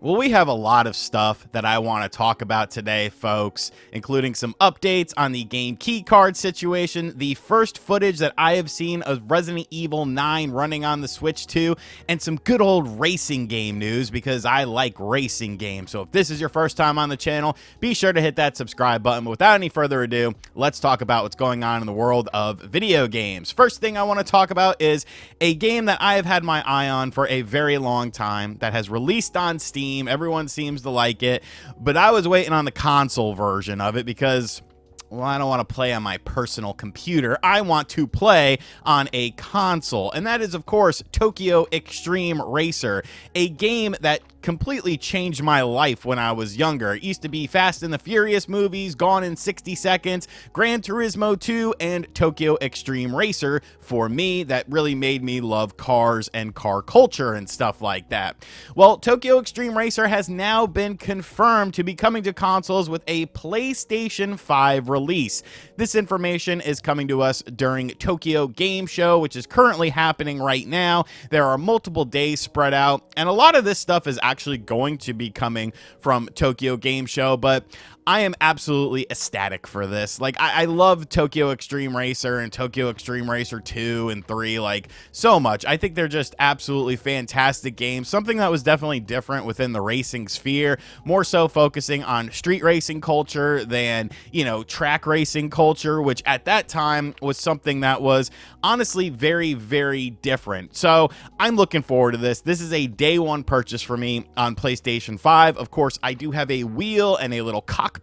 Well, we have a lot of stuff that I want to talk about today, folks, including some updates on the game key card situation, the first footage that I have seen of Resident Evil 9 running on the Switch 2, and some good old racing game news because I like racing games. So if this is your first time on the channel, be sure to hit that subscribe button. But without any further ado, let's talk about what's going on in the world of video games. First thing I want to talk about is a game that I have had my eye on for a very long time that has released on Steam. Everyone seems to like it, but I was waiting on the console version of it because, well, I don't want to play on my personal computer. I want to play on a console, and that is, of course, Tokyo Extreme Racer, a game that completely changed my life when I was younger. It used to be Fast and the Furious movies, Gone in 60 Seconds, Gran Turismo 2, and Tokyo Extreme Racer. For me, that really made me love cars and car culture and stuff like that. Well, Tokyo Extreme Racer has now been confirmed to be coming to consoles with a PlayStation 5 release. This information is coming to us during Tokyo Game Show, which is currently happening right now. There are multiple days spread out, and a lot of this stuff is actually going to be coming from Tokyo Game Show, but I am absolutely ecstatic for this. Like, I love Tokyo Extreme Racer and Tokyo Extreme Racer 2 and 3, like, so much. I think they're just absolutely fantastic games. Something that was definitely different within the racing sphere, more so focusing on street racing culture than, you know, track racing culture, which at that time was something that was honestly very, very different. So I'm looking forward to this. This is a day one purchase for me on PlayStation 5. Of course, I do have a wheel and a little cockpit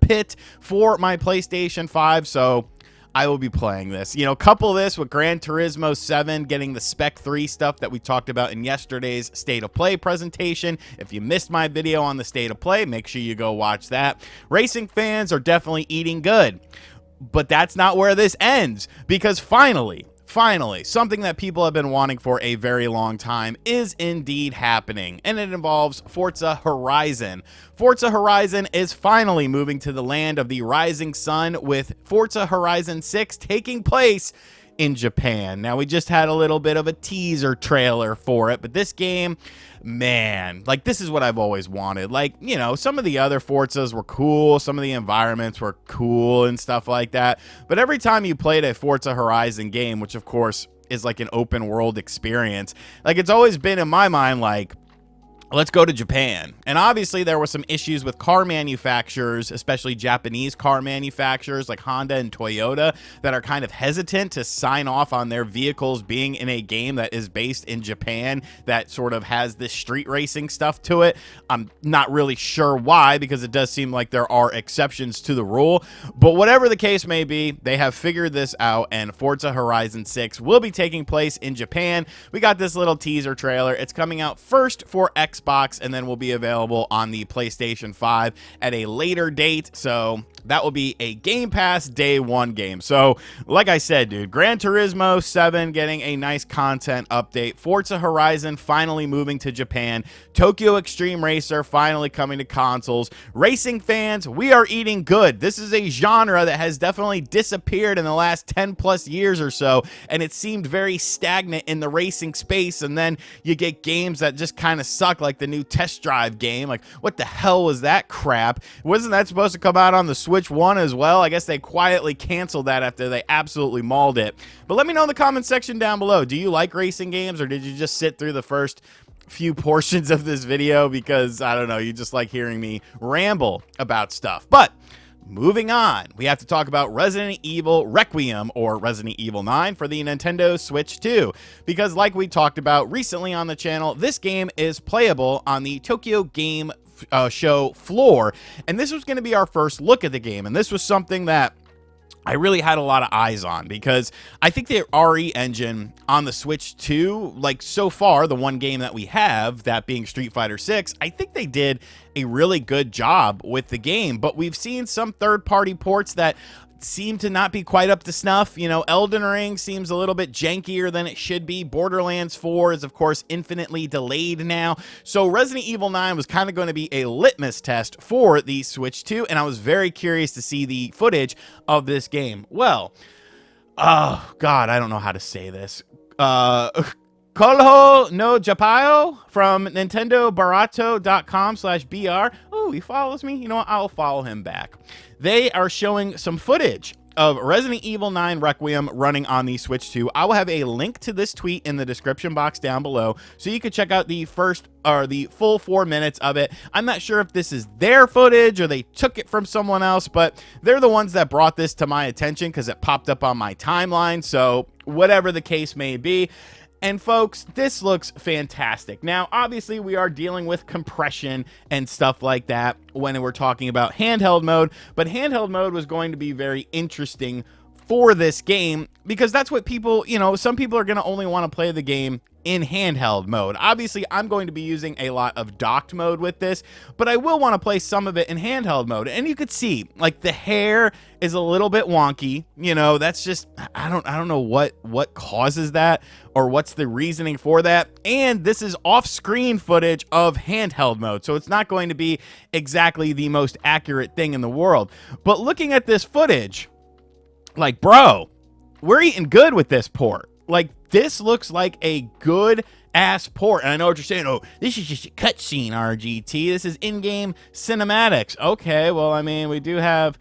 for my PlayStation 5, so I will be playing this. You know, couple this with Gran Turismo 7 getting the Spec 3 stuff that we talked about in yesterday's State of Play presentation. If you missed my video on the State of Play, make sure you go watch that. Racing fans are definitely eating good, but that's not where this ends, because finally, something that people have been wanting for a very long time is indeed happening, and it involves Forza Horizon. Forza Horizon is finally moving to the land of the rising sun, with Forza Horizon 6 taking place in Japan. Now, we just had a little bit of a teaser trailer for it, but this game, man, like, this is what I've always wanted. Like, you know, some of the other Forzas were cool, some of the environments were cool and stuff like that, but every time you played a Forza Horizon game, which of course is like an open world experience, like, it's always been in my mind like, let's go to Japan. And obviously there were some issues with car manufacturers, especially Japanese car manufacturers like Honda and Toyota, that are kind of hesitant to sign off on their vehicles being in a game that is based in Japan that sort of has this street racing stuff to it. I'm not really sure why, because it does seem like there are exceptions to the rule. But whatever the case may be, they have figured this out, and Forza Horizon 6 will be taking place in Japan. We got this little teaser trailer. It's coming out first for Xbox, and then will be available on the PlayStation 5 at a later date. So that will be a Game Pass day one game. So like I said, dude, Gran Turismo 7 getting a nice content update, Forza Horizon finally moving to Japan, Tokyo Extreme Racer finally coming to consoles. Racing fans, we are eating good. This is a genre that has definitely disappeared in the last 10 plus years or so, and it seemed very stagnant in the racing space. And then you get games that just kind of suck, like the new Test Drive game. Like, what the hell was that crap? Wasn't that supposed to come out on the Switch 1 as well? I guess they quietly canceled that after they absolutely mauled it. But let me know in the comment section down below. Do you like racing games, or did you just sit through the first few portions of this video because, I don't know, you just like hearing me ramble about stuff? But moving on, we have to talk about Resident Evil Requiem, or Resident Evil 9 for the Nintendo Switch 2, because like we talked about recently on the channel, this game is playable on the Tokyo Game Show floor, and this was going to be our first look at the game, and this was something that I really had a lot of eyes on, because I think the RE engine on the Switch 2, like, so far, the one game that we have, that being Street Fighter 6, I think they did a really good job with the game. But we've seen some third-party ports that seem to not be quite up to snuff. You know, Elden Ring seems a little bit jankier than it should be. Borderlands 4 is, of course, infinitely delayed now. So Resident Evil 9 was kind of going to be a litmus test for the Switch 2, and I was very curious to see the footage of this game. Well, oh, God, I don't know how to say this. Kolho no Japayo from nintendobarato.com/br. Oh, he follows me. You know what? I'll follow him back. They are showing some footage of Resident Evil 9 Requiem running on the Switch 2. I will have a link to this tweet in the description box down below, so you can check out the full 4 minutes of it. I'm not sure if this is their footage or they took it from someone else, but they're the ones that brought this to my attention because it popped up on my timeline. So whatever the case may be. And folks, this looks fantastic. Now, obviously, we are dealing with compression and stuff like that when we're talking about handheld mode, but handheld mode was going to be very interesting for this game because that's what people, some people are going to only want to play the game in handheld mode. Obviously, I'm going to be using a lot of docked mode with this, but I will want to play some of it in handheld mode. And you could see, like, the hair is a little bit wonky. That's just, I don't know what causes that or what's the reasoning for that. And this is off-screen footage of handheld mode, so it's not going to be exactly the most accurate thing in the world. But looking at this footage, like, bro, we're eating good with this port. Like, this looks like a good ass port. And I know what you're saying. Oh, this is just a cutscene, RGT. This is in-game cinematics. Okay, well, I mean, we do have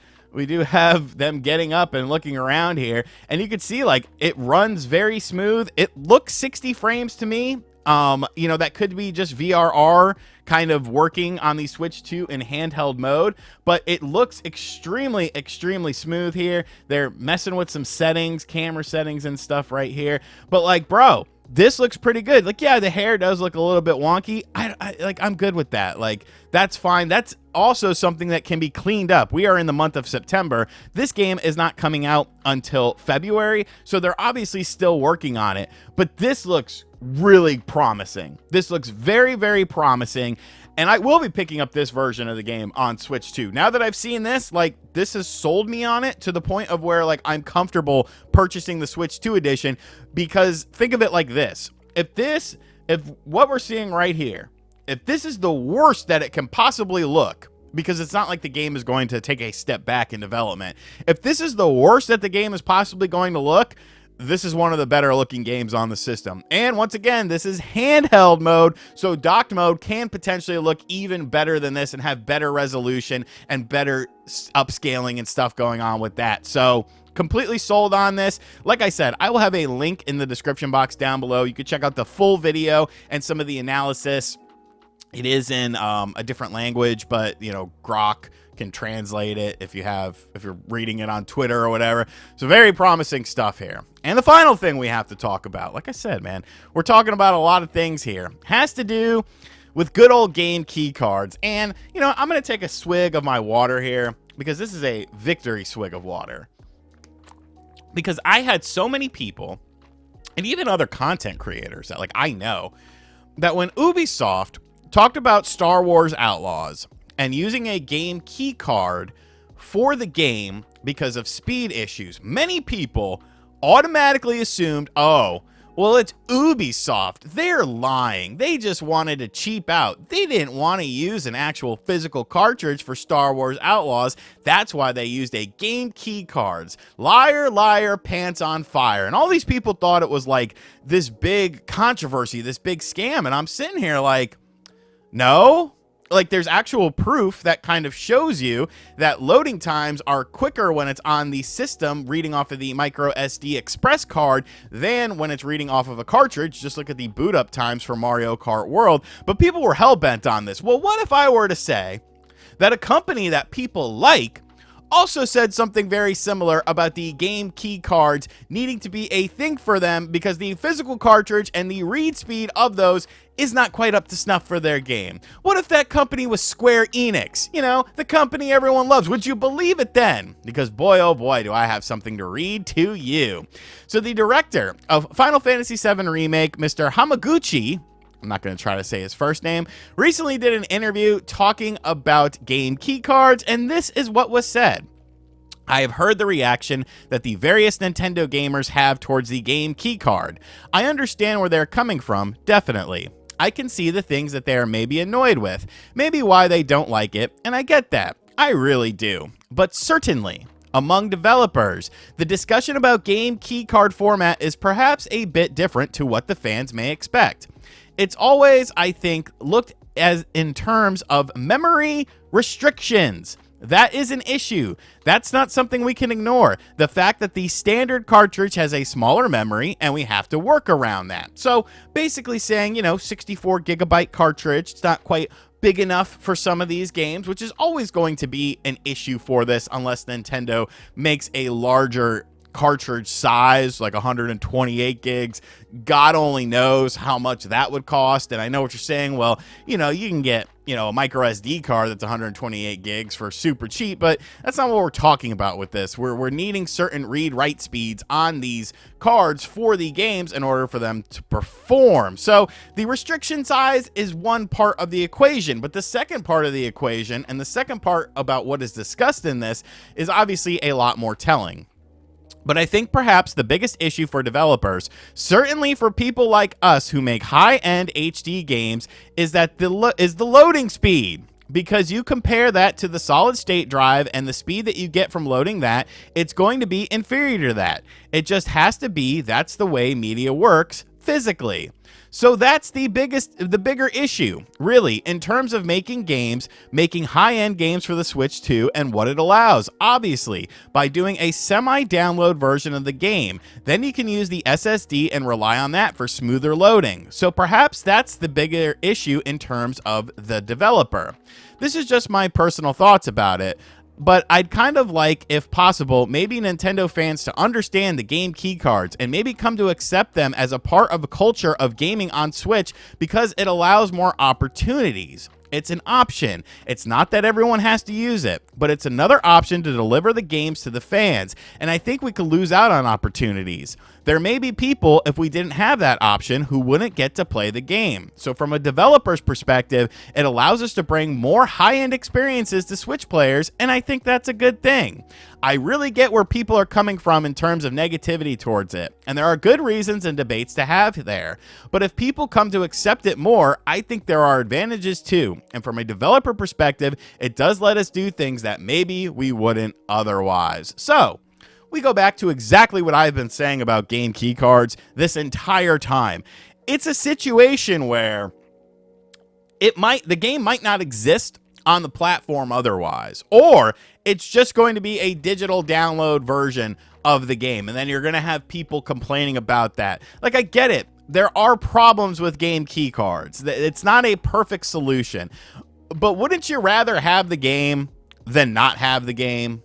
them getting up and looking around here, and you can see, like, it runs very smooth. It looks 60 frames to me. That could be just VRR kind of working on the Switch 2 in handheld mode, but it looks extremely, extremely smooth here. They're messing with some settings, camera settings and stuff right here. But, like, bro, this looks pretty good. Like, yeah, the hair does look a little bit wonky. I'm good with that. Like, that's fine. That's also something that can be cleaned up. We are in the month of September. This game is not coming out until February, so they're obviously still working on it. But this looks really promising. This looks very, very promising. And I will be picking up this version of the game on Switch 2. Now that I've seen this, like, this has sold me on it to the point of where, like, I'm comfortable purchasing the Switch 2 edition, because think of it like this. If what we're seeing right here, if this is the worst that it can possibly look, because it's not like the game is going to take a step back in development. If this is the worst that the game is possibly going to look, this is one of the better looking games on the system. And once again, this is handheld mode, so docked mode can potentially look even better than this and have better resolution and better upscaling and stuff going on with that. So completely sold on this. Like I said, I will have a link in the description box down below. You can check out the full video and some of the analysis. It is in a different language, but Grok can translate it if you're reading it on Twitter or whatever. So very promising stuff here. And the final thing we have to talk about, like I said, man, we're talking about a lot of things here, has to do with good old game key cards. And I'm gonna take a swig of my water here, because this is a victory swig of water, because I had so many people and even other content creators that, like, I know that when Ubisoft talked about Star Wars Outlaws and using a game key card for the game because of speed issues, many people automatically assumed, oh, well, it's Ubisoft. They're lying. They just wanted to cheap out. They didn't want to use an actual physical cartridge for Star Wars Outlaws. That's why they used a game key cards. Liar, liar, pants on fire. And all these people thought it was like this big controversy, this big scam. And I'm sitting here like, no, like, there's actual proof that kind of shows you that loading times are quicker when it's on the system reading off of the micro SD express card than when it's reading off of a cartridge. Just look at the boot up times for Mario Kart World. But people were hell-bent on this. Well, what if I were to say that a company that people like also said something very similar about the game key cards needing to be a thing for them because the physical cartridge and the read speed of those is not quite up to snuff for their game? What if that company was Square Enix? The company everyone loves. Would you believe it then? Because boy, oh boy, do I have something to read to you. So the director of Final Fantasy VII Remake, Mr. Hamaguchi, I'm not going to try to say his first name, recently did an interview talking about game key cards, and this is what was said. I have heard the reaction that the various Nintendo gamers have towards the game key card. I understand where they're coming from, definitely. I can see the things that they are maybe annoyed with, maybe why they don't like it, and I get that. I really do. But certainly, Among developers, the discussion about game keycard format is perhaps a bit different to what the fans may expect. It's always, I think, looked as in terms of memory restrictions. That is an issue. That's not something we can ignore. The fact that the standard cartridge has a smaller memory and we have to work around that. So basically saying, 64 gigabyte cartridge, it's not quite big enough for some of these games, which is always going to be an issue for this unless Nintendo makes a larger cartridge size, like 128 gigs. God only knows how much that would cost. And I know what you're saying. Well, you can get, a micro SD card that's 128 gigs for super cheap, but that's not what we're talking about with this. We're needing certain read-write speeds on these cards for the games in order for them to perform. So the restriction size is one part of the equation, but the second part of the equation and the second part about what is discussed in this is obviously a lot more telling. But I think perhaps the biggest issue for developers, certainly for people like us who make high-end HD games, is that the loading speed. Because you compare that to the solid state drive and the speed that you get from loading that, it's going to be inferior to that. It just has to be. That's the way media works physically. So that's the bigger issue, really, in terms of making games, making high-end games for the Switch 2 and what it allows. Obviously, by doing a semi-download version of the game, then you can use the SSD and rely on that for smoother loading. So perhaps that's the bigger issue in terms of the developer. This is just my personal thoughts about it. But I'd kind of like, if possible, maybe Nintendo fans to understand the game keycards and maybe come to accept them as a part of a culture of gaming on Switch because it allows more opportunities. It's an option. It's not that everyone has to use it, but it's another option to deliver the games to the fans. And I think we could lose out on opportunities. There may be people, if we didn't have that option, who wouldn't get to play the game. So from a developer's perspective, it allows us to bring more high-end experiences to Switch players, and I think that's a good thing. I really get where people are coming from in terms of negativity towards it, and there are good reasons and debates to have there. But if people come to accept it more, I think there are advantages too. And from a developer perspective, it does let us do things that maybe we wouldn't otherwise. So we go back to exactly what I've been saying about game keycards this entire time. It's a situation where the game might not exist on the platform otherwise, or it's just going to be a digital download version of the game, and then you're going to have people complaining about that. Like, I get it. There are problems with game keycards. It's not a perfect solution, but wouldn't you rather have the game than not have the game?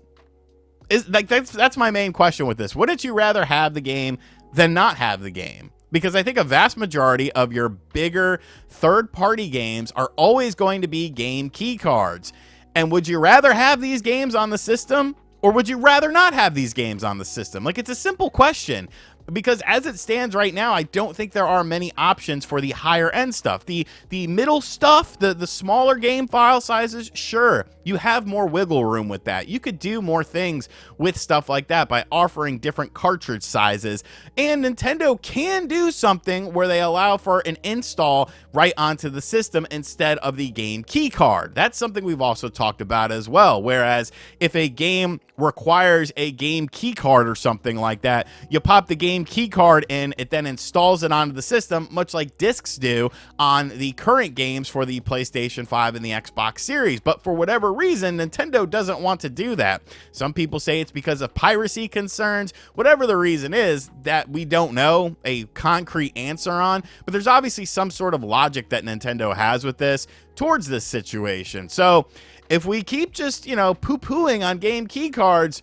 That's my main question with this. Wouldn't you rather have the game than not have the game? Because I think a vast majority of your bigger third-party games are always going to be game key cards. And would you rather have these games on the system, or would you rather not have these games on the system? Like, it's a simple question. Because as it stands right now, I don't think there are many options for the higher end stuff. The middle stuff, the smaller game file sizes, sure, you have more wiggle room with that. You could do more things with stuff like that by offering different cartridge sizes. And Nintendo can do something where they allow for an install right onto the system instead of the game key card. That's something we've also talked about as well. Whereas if a game requires a game key card or something like that, you pop the game key card in, it then installs it onto the system, much like discs do on the current games for the PlayStation 5 and the Xbox Series. But for whatever reason, Nintendo doesn't want to do that. Some people say it's because of piracy concerns. Whatever the reason is, that we don't know a concrete answer on, but there's obviously some sort of logic that Nintendo has with this towards this situation. So if we keep just, poo-pooing on game key cards,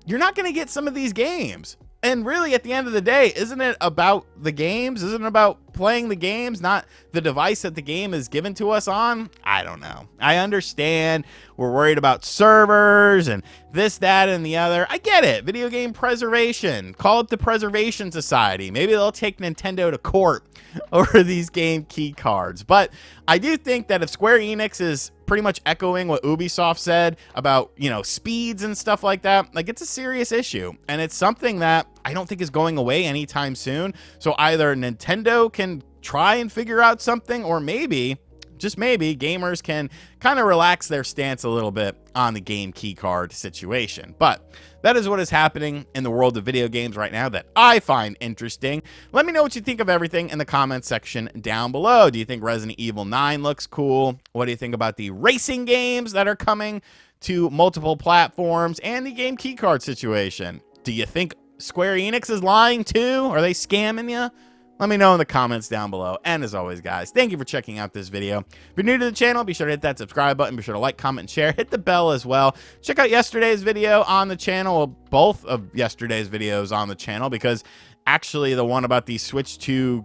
you're not going to get some of these games. And really, at the end of the day, isn't it about the games? Isn't it about playing the games, not the device that the game is given to us on? I don't know. I understand we're worried about servers and this, that, and the other. I get it. Video game preservation. Call up the Preservation Society. Maybe they'll take Nintendo to court over these game key cards. But I do think that if Square Enix is pretty much echoing what Ubisoft said about, speeds and stuff like that, like, it's a serious issue. And it's something that I don't think is going away anytime soon. So either Nintendo can try and figure out something, or maybe, just maybe, gamers can kind of relax their stance a little bit on the game keycard situation. But that is what is happening in the world of video games right now that I find interesting. Let me know what you think of everything in the comments section down below. Do you think Resident Evil 9 looks cool? What do you think about the racing games that are coming to multiple platforms and the game keycard situation? Do you think Square Enix is lying too? Are they scamming you? Let me know in the comments down below. And as always, guys, thank you for checking out this video. If you're new to the channel, be sure to hit that subscribe button. Be sure to like, comment, and share. Hit the bell as well. Check out yesterday's video on the channel, both of yesterday's videos on the channel, because actually the one about the Switch 2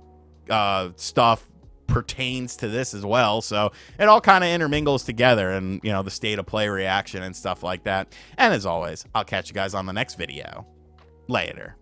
stuff pertains to this as well. So it all kind of intermingles together, and, you know, the state of play reaction and stuff like that. And as always, I'll catch you guys on the next video. Later.